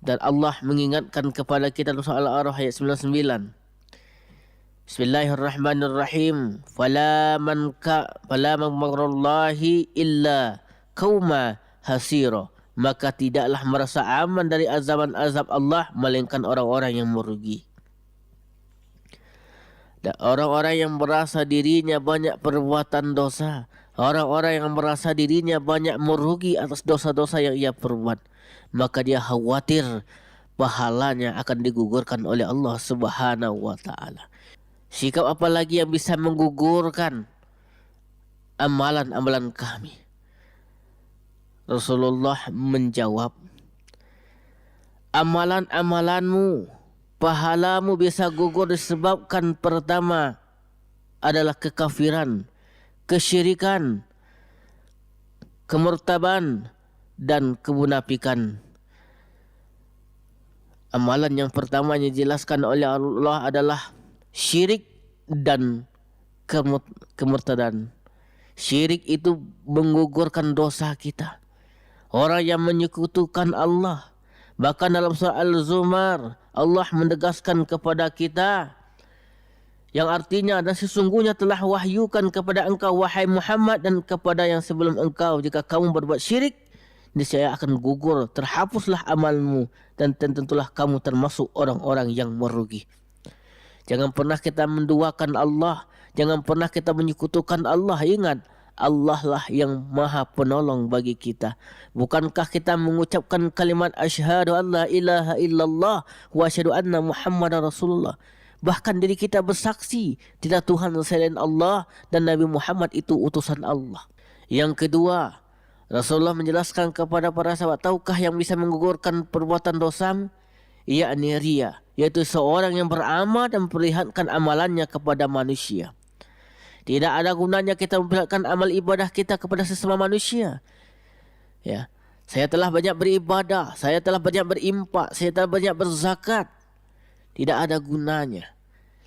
Dan Allah mengingatkan kepada kita dalam surah Al-A'raf ayat 99. Bismillahirrahmanirrahim. Fala man maghrallahi illa qauma hasira. Maka tidaklah merasa aman dari azab Allah melainkan orang-orang yang merugi. Dan orang-orang yang merasa dirinya banyak perbuatan dosa, orang-orang yang merasa dirinya banyak merugi atas dosa-dosa yang ia perbuat, maka dia khawatir pahalanya akan digugurkan oleh Allah Subhanahu wa taala. Sikap apa lagi yang bisa menggugurkan amalan-amalan kami? Rasulullah menjawab, amalan-amalanmu, pahalamu bisa gugur disebabkan pertama adalah kekafiran, kesyirikan, kemurtaban, dan kemunafikan. Amalan yang pertama yang dijelaskan oleh Allah adalah syirik dan kemurtadan. Syirik itu menggugurkan dosa kita. Orang yang menyekutukan Allah. Bahkan dalam surah Al-Zumar Allah menegaskan kepada kita yang artinya, dan sesungguhnya telah wahyukan kepada engkau wahai Muhammad dan kepada yang sebelum engkau, jika kamu berbuat syirik niscaya akan gugur, terhapuslah amalmu, dan tentulah kamu termasuk orang-orang yang merugi. Jangan pernah kita menduakan Allah, jangan pernah kita menyekutukan Allah. Ingat, Allah lah yang maha penolong bagi kita. Bukankah kita mengucapkan kalimat asyhadu an la ilaha illallah wa asyhadu anna Muhammadar Rasulullah? Bahkan diri kita bersaksi tidak Tuhan selain Allah dan Nabi Muhammad itu utusan Allah. Yang kedua, Rasulullah menjelaskan kepada para sahabat, tahukah yang bisa menggugurkan perbuatan dosa? Yakni riya, yaitu seorang yang beramal dan memperlihatkan amalannya kepada manusia. Tidak ada gunanya kita memperlihatkan amal ibadah kita kepada sesama manusia. Ya, saya telah banyak beribadah, saya telah banyak berimpak, saya telah banyak berzakat. Tidak ada gunanya.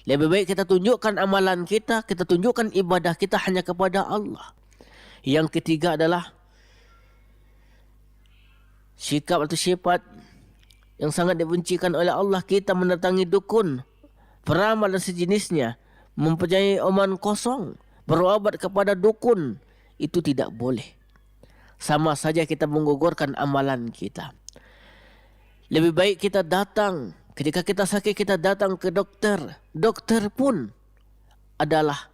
Lebih baik kita tunjukkan amalan kita, kita tunjukkan ibadah kita hanya kepada Allah. Yang ketiga adalah sikap atau sifat yang sangat dibencikan oleh Allah, kita mendatangi dukun, peramal dan sejenisnya, mempunyai omongan kosong, berobat kepada dukun, itu tidak boleh. Sama saja kita menggugurkan amalan kita. Lebih baik kita datang, ketika kita sakit kita datang ke dokter. Dokter pun adalah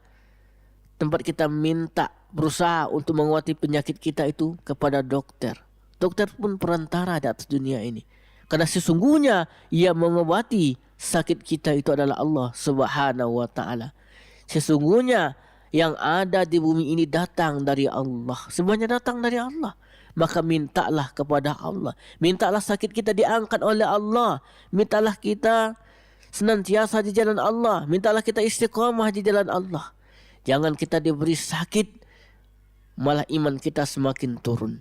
tempat kita minta, berusaha untuk mengobati penyakit kita itu kepada dokter. Dokter pun perantara di atas dunia ini. Karena sesungguhnya yang mengobati sakit kita itu adalah Allah Subhanahu wa taala. Sesungguhnya yang ada di bumi ini datang dari Allah. Semuanya datang dari Allah. Maka mintalah kepada Allah. Mintalah sakit kita diangkat oleh Allah. Mintalah kita senantiasa di jalan Allah. Mintalah kita istiqamah di jalan Allah. Jangan kita diberi sakit, malah iman kita semakin turun.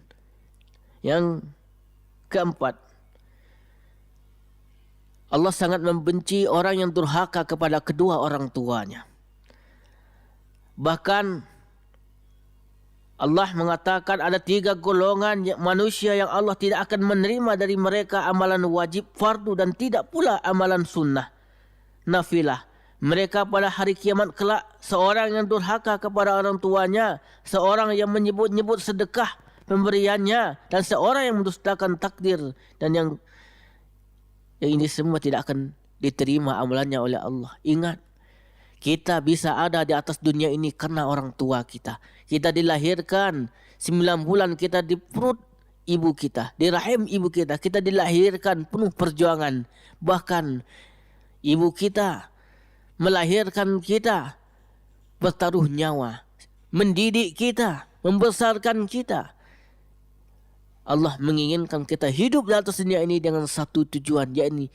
Yang keempat, Allah sangat membenci orang yang durhaka kepada kedua orang tuanya. Bahkan Allah mengatakan ada 3 golongan manusia yang Allah tidak akan menerima dari mereka amalan wajib, fardu, dan tidak pula amalan sunnah, nafilah. Mereka pada hari kiamat kelak, seorang yang durhaka kepada orang tuanya, seorang yang menyebut-nyebut sedekah pemberiannya, dan seorang yang mendustakan takdir, dan yang ini semua tidak akan diterima amalannya oleh Allah. Ingat, kita bisa ada di atas dunia ini karena orang tua kita. Kita dilahirkan 9 bulan kita di perut ibu kita, di rahim ibu kita. Kita dilahirkan penuh perjuangan. Bahkan ibu kita melahirkan kita, bertaruh nyawa, mendidik kita, membesarkan kita. Allah menginginkan kita hidup di atas dunia ini dengan satu tujuan, yakni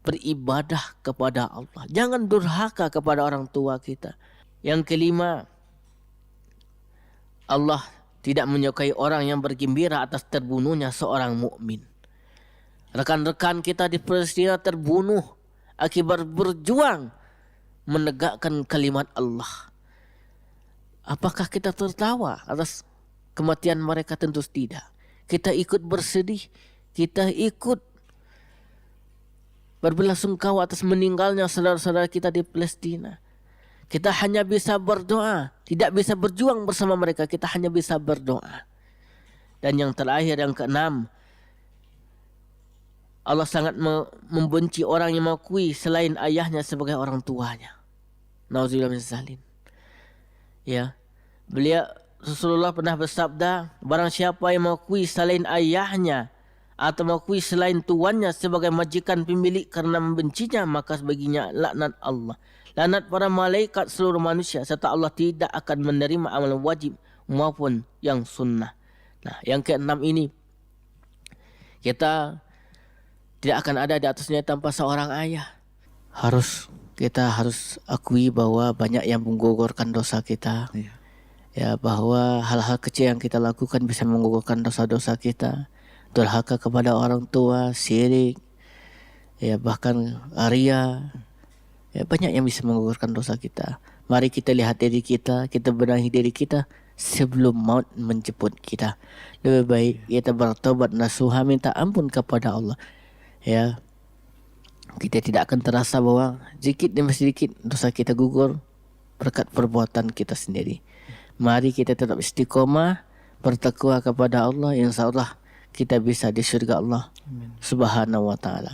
beribadah kepada Allah. Jangan durhaka kepada orang tua kita. Yang kelima, Allah tidak menyukai orang yang bergembira atas terbunuhnya seorang mukmin. Rekan-rekan kita di Palestina terbunuh akibat berjuang menegakkan kalimat Allah. Apakah kita tertawa atas kematian mereka? Tentu tidak. Kita ikut bersedih, kita ikut berbelasungkawa atas meninggalnya saudara-saudara kita di Palestina. Kita hanya bisa berdoa, tidak bisa berjuang bersama mereka, kita hanya bisa berdoa. Dan yang terakhir, yang keenam, Allah sangat membenci orang yang mengakui selain ayahnya sebagai orang tuanya. Nauzubillah min zalim. Ya, Rasulullah pernah bersabda, barang siapa yang mengakui selain ayahnya atau mengakui selain tuannya sebagai majikan pemilik karena membencinya, maka baginya laknat Allah, laknat para malaikat, seluruh manusia, serta Allah tidak akan menerima amalan wajib maupun yang sunnah. Nah, yang keenam ini, kita tidak akan ada di atasnya tanpa seorang ayah. Kita harus akui bahwa banyak yang menggugurkan dosa kita. Ya, bahwa hal-hal kecil yang kita lakukan bisa menggugurkan dosa-dosa kita. Durhaka kepada orang tua, syirik, ya bahkan ria. Ya, banyak yang bisa menggugurkan dosa kita. Mari kita lihat diri kita, kita benahi diri kita sebelum maut menjemput kita. Lebih baik kita bertobat nasuha, minta ampun kepada Allah. Ya, kita tidak akan terasa bahwa sedikit demi sedikit dosa kita gugur berkat perbuatan kita sendiri. Mari kita tetap istiqomah, bertakwa kepada Allah, insya Allah kita bisa di surga Allah Subhanahu wa ta'ala.